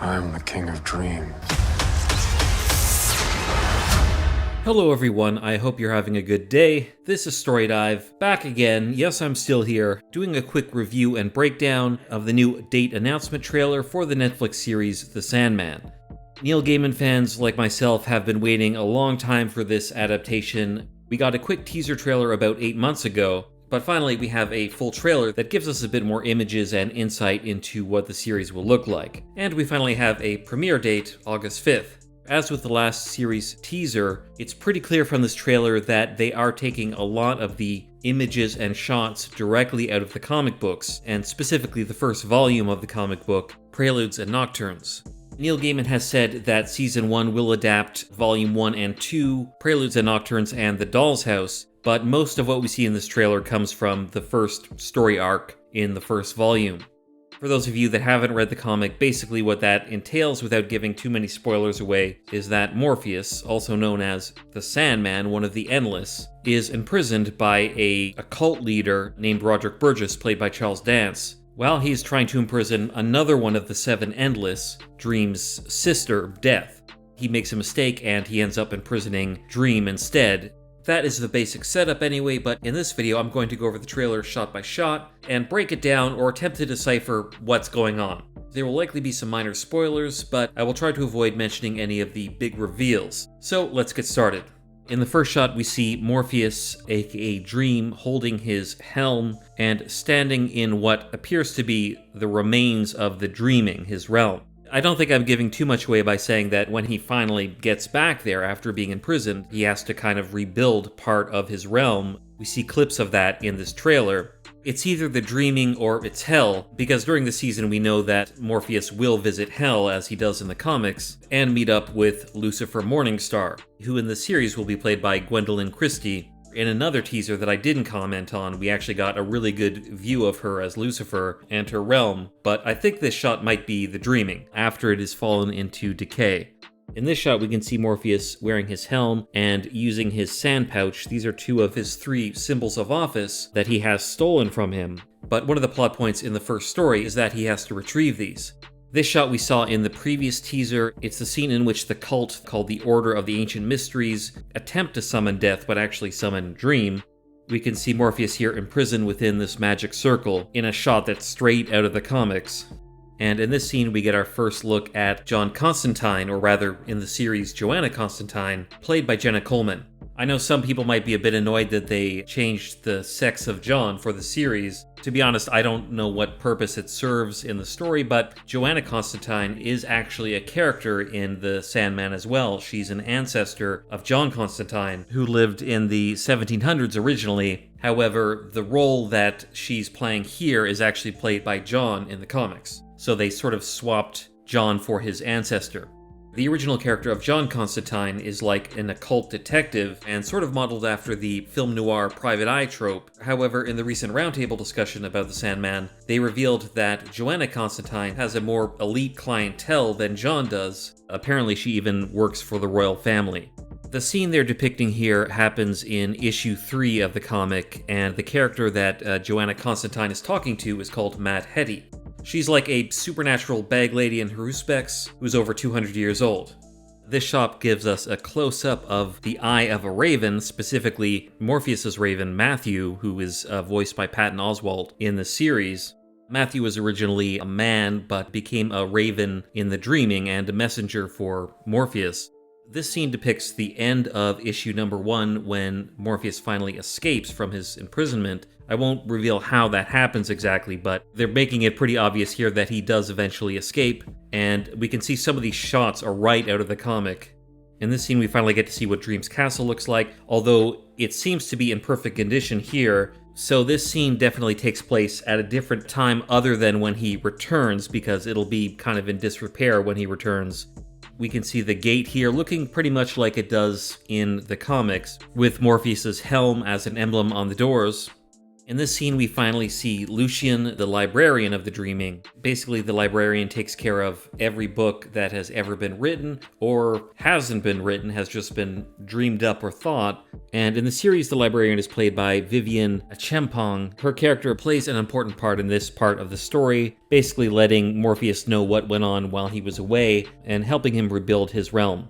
I'm the king of dreams. Hello everyone, I hope you're having a good day. This is Story Dive, back again. Yes, I'm still here, doing a quick review and breakdown of the new date announcement trailer for the Netflix series The Sandman. Neil Gaiman fans like myself have been waiting a long time for this adaptation. We got a quick teaser trailer about 8 months ago, but finally we have a full trailer that gives us a bit more images and insight into what the series will look like. And we finally have a premiere date, August 5th. As with the last series teaser, it's pretty clear from this trailer that they are taking a lot of the images and shots directly out of the comic books, and specifically the first volume of the comic book, Preludes and Nocturnes. Neil Gaiman has said that Season 1 will adapt Volume 1 and 2, Preludes and Nocturnes, and The Doll's House, but most of what we see in this trailer comes from the first story arc in the first volume. For those of you that haven't read the comic, basically what that entails, without giving too many spoilers away, is that Morpheus, also known as the Sandman, one of the Endless, is imprisoned by a cult leader named Roderick Burgess, played by Charles Dance, while he's trying to imprison another one of the seven Endless, Dream's sister, Death. He makes a mistake and he ends up imprisoning Dream instead. That is the basic setup anyway, but in this video I'm going to go over the trailer shot by shot and break it down or attempt to decipher what's going on. There will likely be some minor spoilers, but I will try to avoid mentioning any of the big reveals. So let's get started. In the first shot we see Morpheus, aka Dream, holding his helm and standing in what appears to be the remains of the Dreaming, his realm. I don't think I'm giving too much away by saying that when he finally gets back there after being imprisoned, he has to kind of rebuild part of his realm. We see clips of that in this trailer. It's either the Dreaming or it's Hell, because during the season we know that Morpheus will visit Hell, as he does in the comics, and meet up with Lucifer Morningstar, who in the series will be played by Gwendolyn Christie. In another teaser that I didn't comment on, we actually got a really good view of her as Lucifer and her realm, but I think this shot might be the Dreaming, after it has fallen into decay. In this shot we can see Morpheus wearing his helm and using his sand pouch. These are two of his 3 symbols of office that he has stolen from him, but one of the plot points in the first story is that he has to retrieve these. This shot we saw in the previous teaser. It's the scene in which the cult, called the Order of the Ancient Mysteries, attempt to summon Death, but actually summon Dream. We can see Morpheus here imprisoned within this magic circle, in a shot that's straight out of the comics. And in this scene we get our first look at Joanna Constantine, or rather, in the series, Joanna Constantine, played by Jenna Coleman. I know some people might be a bit annoyed that they changed the sex of John for the series. To be honest, I don't know what purpose it serves in the story, but Joanna Constantine is actually a character in The Sandman as well. She's an ancestor of John Constantine, who lived in the 1700s originally. However, the role that she's playing here is actually played by John in the comics. So they sort of swapped John for his ancestor. The original character of John Constantine is like an occult detective and sort of modeled after the film noir private eye trope. However, in the recent roundtable discussion about The Sandman, they revealed that Joanna Constantine has a more elite clientele than John does. Apparently she even works for the royal family. The scene they're depicting here happens in issue 3 of the comic, and the character that Joanna Constantine is talking to is called Mad Hetty. She's like a supernatural bag lady in her respects who's over 200 years old. This shot gives us a close-up of the eye of a raven, specifically Morpheus's raven, Matthew, who is voiced by Patton Oswalt in the series. Matthew was originally a man, but became a raven in The Dreaming and a messenger for Morpheus. This scene depicts the end of issue number 1 when Morpheus finally escapes from his imprisonment. I won't reveal how that happens exactly, but they're making it pretty obvious here that he does eventually escape, and we can see some of these shots are right out of the comic. In this scene we finally get to see what Dream's castle looks like, although it seems to be in perfect condition here, so this scene definitely takes place at a different time other than when he returns, because it'll be kind of in disrepair when he returns. We can see the gate here looking pretty much like it does in the comics, with Morpheus's helm as an emblem on the doors. In this scene, we finally see Lucian, the librarian of the Dreaming. Basically, the librarian takes care of every book that has ever been written, or hasn't been written, has just been dreamed up or thought. And in the series, the librarian is played by Vivian Chempong. Her character plays an important part in this part of the story, basically letting Morpheus know what went on while he was away, and helping him rebuild his realm.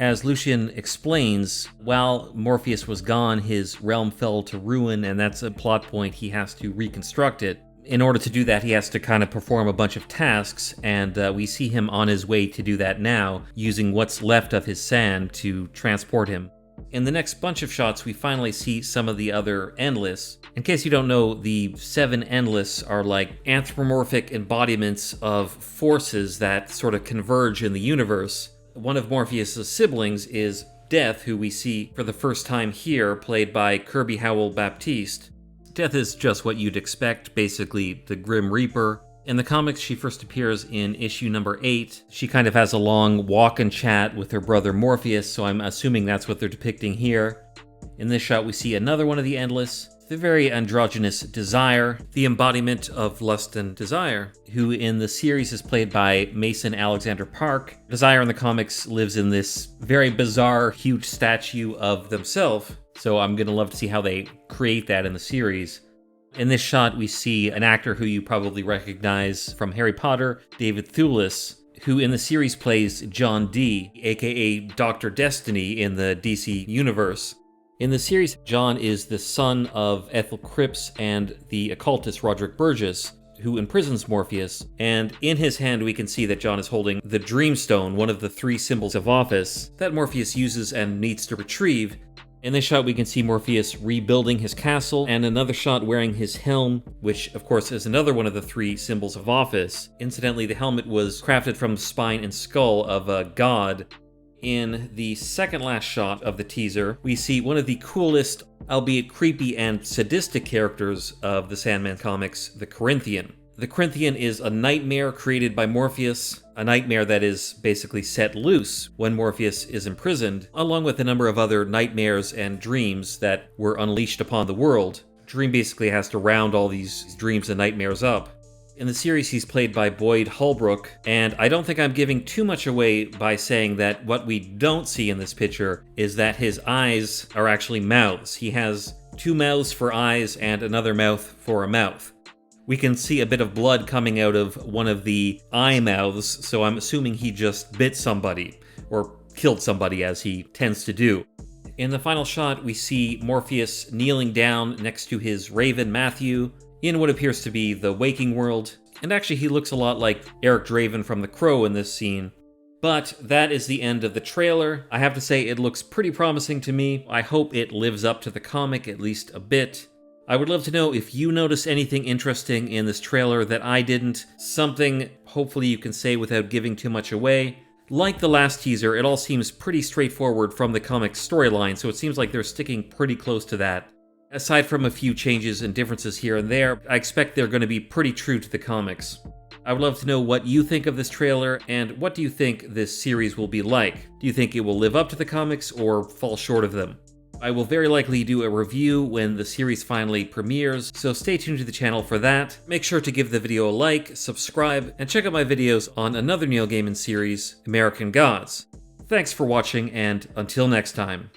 As Lucian explains, while Morpheus was gone, his realm fell to ruin, and that's a plot point. He has to reconstruct it. In order to do that, he has to kind of perform a bunch of tasks, and we see him on his way to do that now, using what's left of his sand to transport him. In the next bunch of shots, we finally see some of the other Endless. In case you don't know, the 7 Endless are like anthropomorphic embodiments of forces that sort of converge in the universe. One of Morpheus' siblings is Death, who we see for the first time here, played by Kirby Howell-Baptiste. Death is just what you'd expect, basically the Grim Reaper. In the comics, she first appears in issue number 8. She kind of has a long walk and chat with her brother Morpheus, so I'm assuming that's what they're depicting here. In this shot, we see another one of the Endless, the very androgynous Desire, the embodiment of lust and desire, who in the series is played by Mason Alexander Park. Desire in the comics lives in this very bizarre, huge statue of themselves, so I'm gonna love to see how they create that in the series. In this shot, we see an actor who you probably recognize from Harry Potter, David Thewlis, who in the series plays John Dee, aka Dr. Destiny in the DC universe. In the series, John is the son of Ethel Cripps and the occultist Roderick Burgess, who imprisons Morpheus, and in his hand we can see that John is holding the Dreamstone, one of the 3 symbols of office that Morpheus uses and needs to retrieve. In this shot, we can see Morpheus rebuilding his castle, and another shot wearing his helm, which of course is another one of the 3 symbols of office. Incidentally, the helmet was crafted from the spine and skull of a god. In the second last shot of the teaser, we see one of the coolest, albeit creepy and sadistic characters of the Sandman comics, the Corinthian. The Corinthian is a nightmare created by Morpheus, a nightmare that is basically set loose when Morpheus is imprisoned, along with a number of other nightmares and dreams that were unleashed upon the world. Dream basically has to round all these dreams and nightmares up. In the series, he's played by Boyd Holbrook, and I don't think I'm giving too much away by saying that what we don't see in this picture is that his eyes are actually mouths. He has 2 mouths for eyes and another mouth for a mouth. We can see a bit of blood coming out of one of the eye mouths, so I'm assuming he just bit somebody, or killed somebody as he tends to do. In the final shot, we see Morpheus kneeling down next to his raven Matthew, in what appears to be the waking world, and actually he looks a lot like Eric Draven from The Crow in this scene. But that is the end of the trailer. I have to say it looks pretty promising to me. I hope it lives up to the comic at least a bit. I would love to know if you notice anything interesting in this trailer that I didn't, something hopefully you can say without giving too much away. Like the last teaser, it all seems pretty straightforward from the comic storyline, so it seems like they're sticking pretty close to that. Aside from a few changes and differences here and there, I expect they're going to be pretty true to the comics. I would love to know what you think of this trailer, and what do you think this series will be like? Do you think it will live up to the comics or fall short of them? I will very likely do a review when the series finally premieres, so stay tuned to the channel for that. Make sure to give the video a like, subscribe, and check out my videos on another Neil Gaiman series, American Gods. Thanks for watching, and until next time.